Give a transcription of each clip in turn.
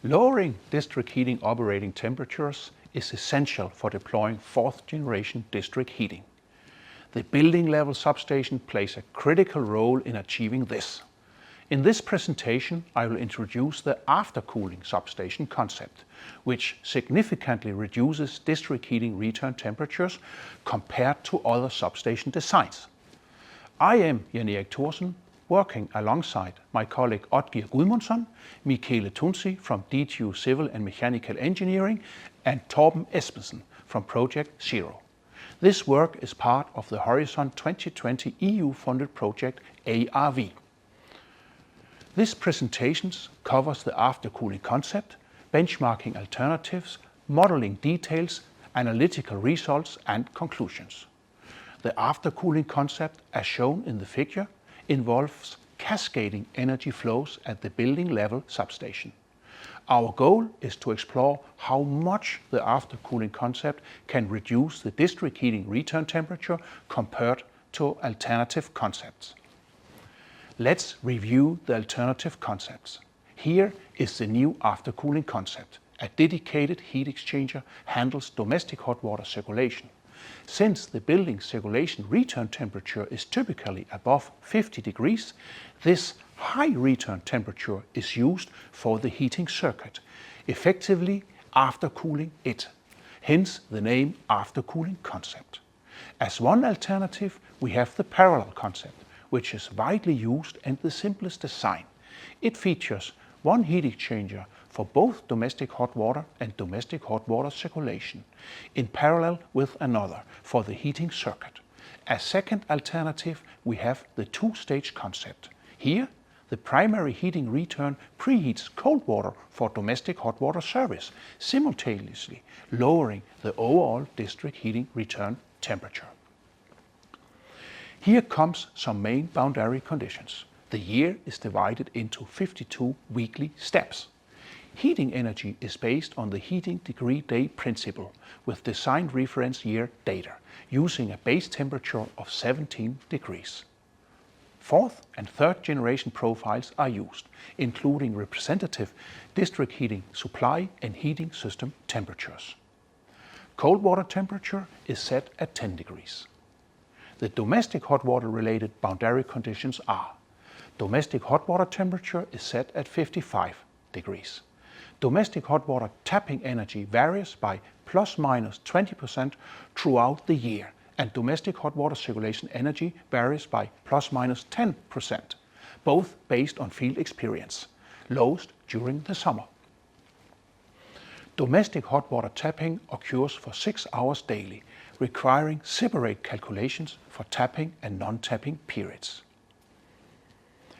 Lowering district heating operating temperatures is essential for deploying fourth-generation district heating. The building level substation plays a critical role in achieving this. In this presentation, I will introduce the aftercooling substation concept, which significantly reduces district heating return temperatures compared to other substation designs. I am Jan Erik Thorsen, working alongside my colleague Oddgeir Gudmundsson, Michele Tunzi from DHW Civil and Mechanical Engineering, and Torben Espensen from Project Zero. This work is part of the Horizon 2020 EU-funded project ARV. This presentation covers the aftercooling concept, benchmarking alternatives, modeling details, analytical results and conclusions. The aftercooling concept, as shown in the figure, involves cascading energy flows at the building level substation. Our goal is to explore how much the aftercooling concept can reduce the district heating return temperature compared to alternative concepts. Let's review the alternative concepts. Here is the new aftercooling concept. A dedicated heat exchanger handles domestic hot water circulation. Since the building circulation return temperature is typically above 50 degrees, this high return temperature is used for the heating circuit, effectively aftercooling it. Hence the name aftercooling concept. As one alternative, we have the parallel concept, which is widely used and the simplest design. It features one heat exchanger for both domestic hot water and domestic hot water circulation, in parallel with another for the heating circuit. As second alternative, we have the two-stage concept. Here, the primary heating return preheats cold water for domestic hot water service, simultaneously lowering the overall district heating return temperature. Here comes some main boundary conditions. The year is divided into 52 weekly steps. Heating energy is based on the heating degree day principle with design reference year data, using a base temperature of 17 degrees. Fourth and third generation profiles are used, including representative district heating supply and heating system temperatures. Cold water temperature is set at 10 degrees. The domestic hot water related boundary conditions are: domestic hot water temperature is set at 55 degrees. Domestic hot water tapping energy varies by ±20% throughout the year, and domestic hot water circulation energy varies by ±10%, both based on field experience, lowest during the summer. Domestic hot water tapping occurs for 6 hours daily, requiring separate calculations for tapping and non-tapping periods.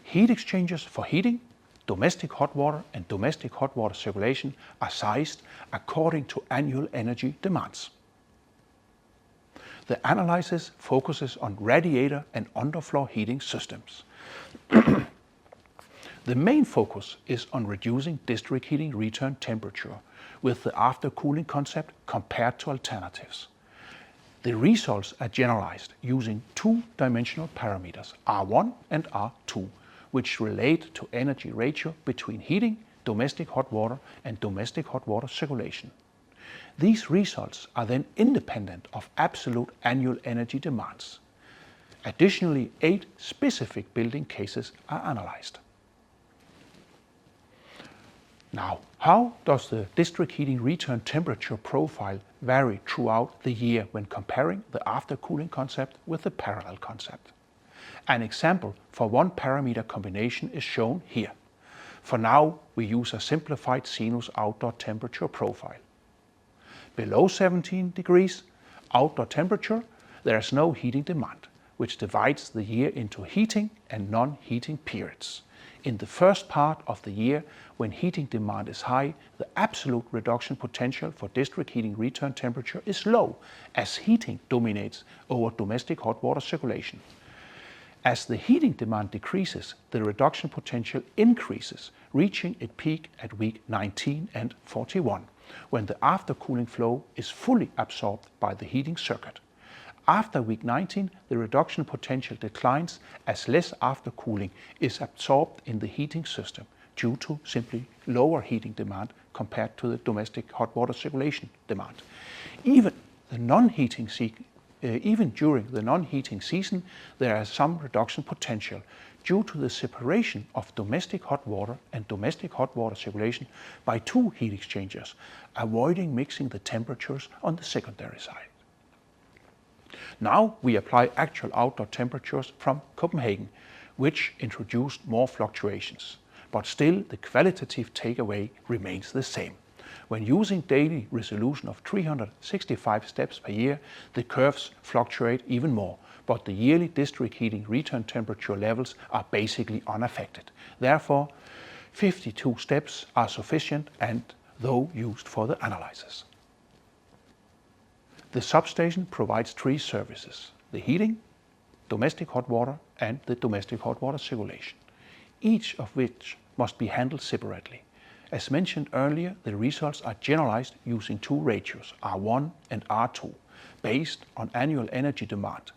Heat exchangers for heating, domestic hot water and domestic hot water circulation are sized according to annual energy demands. The analysis focuses on radiator and underfloor heating systems. The main focus is on reducing district heating return temperature with the aftercooling concept compared to alternatives. The results are generalized using two-dimensional parameters, R1 and R2, which relate to energy ratio between heating, domestic hot water and domestic hot water circulation. These results are then independent of absolute annual energy demands. Additionally, 8 specific building cases are analyzed. Now, how does the district heating return temperature profile vary throughout the year when comparing the aftercooling concept with the parallel concept? An example for one parameter combination is shown here. For now, we use a simplified sinus outdoor temperature profile. Below 17 degrees outdoor temperature, there is no heating demand, which divides the year into heating and non-heating periods. In the first part of the year, when heating demand is high, the absolute reduction potential for district heating return temperature is low, as heating dominates over domestic hot water circulation. As the heating demand decreases, the reduction potential increases, reaching its peak at week 19 and 41, when the aftercooling flow is fully absorbed by the heating circuit. After week 19, the reduction potential declines as less aftercooling is absorbed in the heating system, due to simply lower heating demand compared to the domestic hot water circulation demand. Even during the non-heating season, there is some reduction potential due to the separation of domestic hot water and domestic hot water circulation by two heat exchangers, avoiding mixing the temperatures on the secondary side. Now we apply actual outdoor temperatures from Copenhagen, which introduced more fluctuations, but still the qualitative takeaway remains the same. When using daily resolution of 365 steps per year, the curves fluctuate even more, but the yearly district heating return temperature levels are basically unaffected. Therefore, 52 steps are sufficient and though used for the analysis. The substation provides three services: the heating, domestic hot water and the domestic hot water circulation, each of which must be handled separately. As mentioned earlier, the results are generalized using two ratios, R1 and R2, based on annual energy demand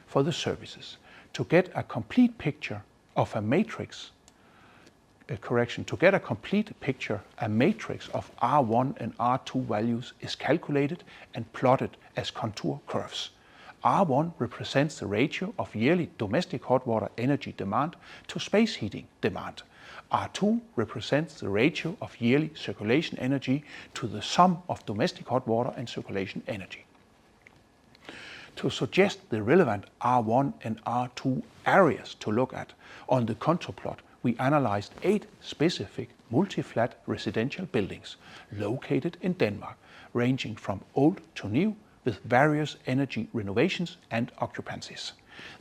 for the services. To get a complete picture, a matrix of R1 and R2 values is calculated and plotted as contour curves. R1 represents the ratio of yearly domestic hot water energy demand to space heating demand. R2 represents the ratio of yearly circulation energy to the sum of domestic hot water and circulation energy. To suggest the relevant R1 and R2 areas to look at on the contour plot, we analyzed 8 specific multi-flat residential buildings located in Denmark, ranging from old to new, with various energy renovations and occupancies.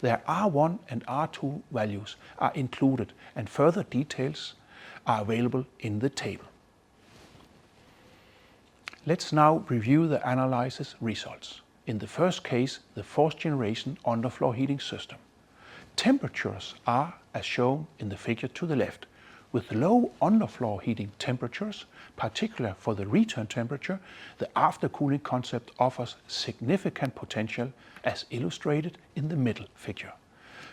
Their R1 and R2 values are included and further details are available in the table. Let's now review the analysis results. In the first case, the fourth generation underfloor heating system. Temperatures are as shown in the figure to the left. With low underfloor heating temperatures, particularly for the return temperature, the aftercooling concept offers significant potential as illustrated in the middle figure.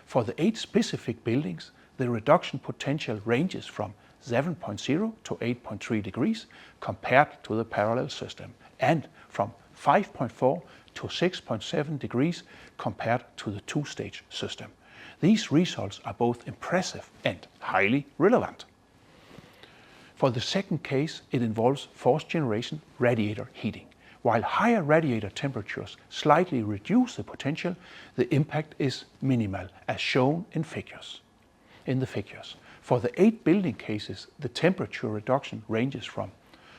For the 8 specific buildings, the reduction potential ranges from 7.0 to 8.3 degrees compared to the parallel system, and from 5.4 to 6.7 degrees compared to the two-stage system. These results are both impressive and highly relevant. For the second case, it involves fourth generation radiator heating. While higher radiator temperatures slightly reduce the potential, the impact is minimal, as shown in the figures. For the 8 building cases, the temperature reduction ranges from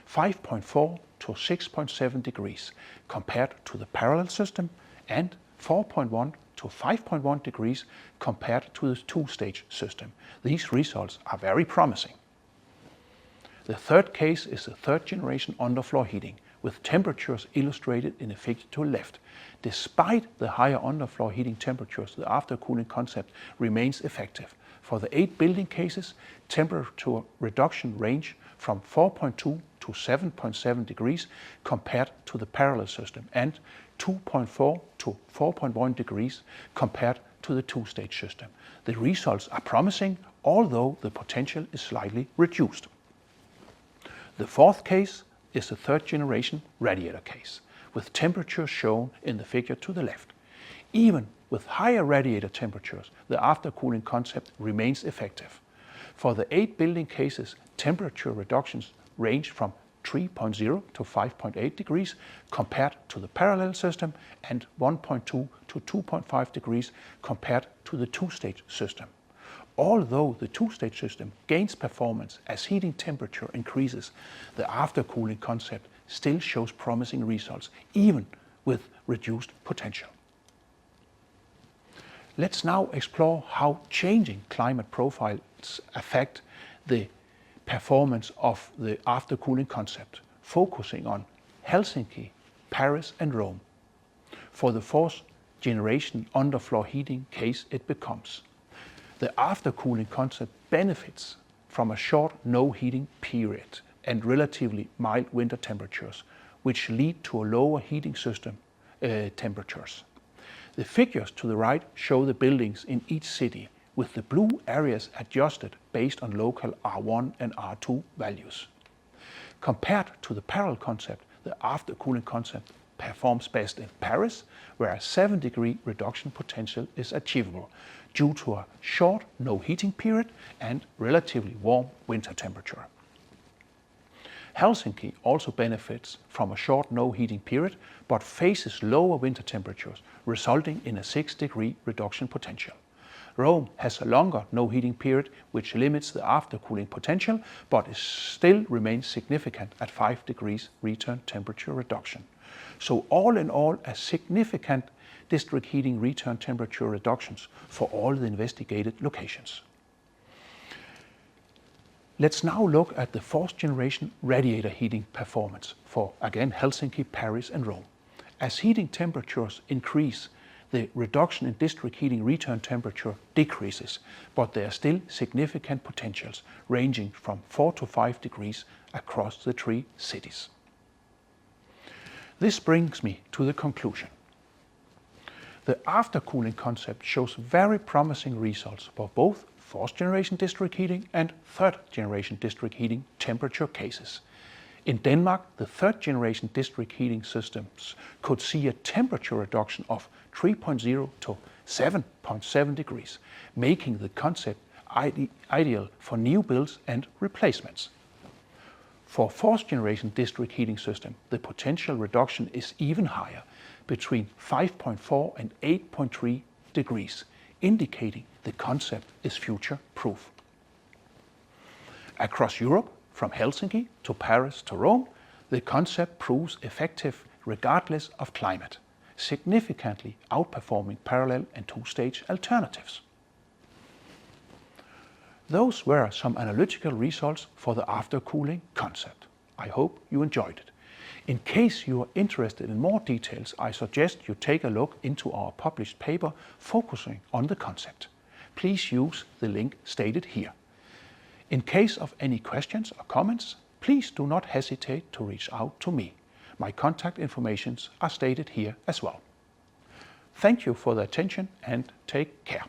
5.4 to 6.7 degrees compared to the parallel system, and 4.1 to 5.1 degrees compared to the two-stage system. These results are very promising. The third case is the third generation underfloor heating, with temperatures illustrated in the figure to the left. Despite the higher underfloor heating temperatures, the aftercooling concept remains effective. For the 8 building cases, temperature reduction range from 4.2 to 7.7 degrees compared to the parallel system, and 2.4 to 4.1 degrees compared to the two-stage system. The results are promising, although the potential is slightly reduced. The fourth case is the third generation radiator case, with temperatures shown in the figure to the left. Even with higher radiator temperatures, the aftercooling concept remains effective. For the 8 building cases, temperature reductions range from 3.0 to 5.8 degrees compared to the parallel system, and 1.2 to 2.5 degrees compared to the two-stage system. Although the two-stage system gains performance as heating temperature increases, the aftercooling concept still shows promising results, even with reduced potential. Let's now explore how changing climate profiles affect the performance of the aftercooling concept, focusing on Helsinki, Paris and Rome. For the fourth generation underfloor heating case, it becomes: the aftercooling concept benefits from a short no heating period and relatively mild winter temperatures, which lead to a lower heating system temperatures. The figures to the right show the buildings in each city with the blue areas adjusted based on local R1 and R2 values. Compared to the parallel concept, the aftercooling concept performs best in Paris, where a 7-degree reduction potential is achievable due to a short no heating period and relatively warm winter temperature. Helsinki also benefits from a short no heating period, but faces lower winter temperatures, resulting in a 6-degree reduction potential. Rome has a longer no heating period, which limits the aftercooling potential, but still remains significant at 5 degrees return temperature reduction. So all in all, a significant district heating return temperature reductions for all the investigated locations. Let's now look at the fourth generation radiator heating performance for, again, Helsinki, Paris and Rome. As heating temperatures increase, the reduction in district heating return temperature decreases, but there are still significant potentials ranging from 4 to 5 degrees across the 3 cities. This brings me to the conclusion. The aftercooling concept shows very promising results for both fourth generation district heating and third generation district heating temperature cases. In Denmark, the third generation district heating systems could see a temperature reduction of 3.0 to 7.7 degrees, making the concept ideal for new builds and replacements. For fourth generation district heating system, the potential reduction is even higher, between 5.4 and 8.3 degrees, indicating the concept is future-proof. Across Europe, from Helsinki to Paris to Rome, the concept proves effective regardless of climate, significantly outperforming parallel and two-stage alternatives. Those were some analytical results for the aftercooling concept. I hope you enjoyed it. In case you are interested in more details, I suggest you take a look into our published paper focusing on the concept. Please use the link stated here. In case of any questions or comments, please do not hesitate to reach out to me. My contact information are stated here as well. Thank you for the attention and take care.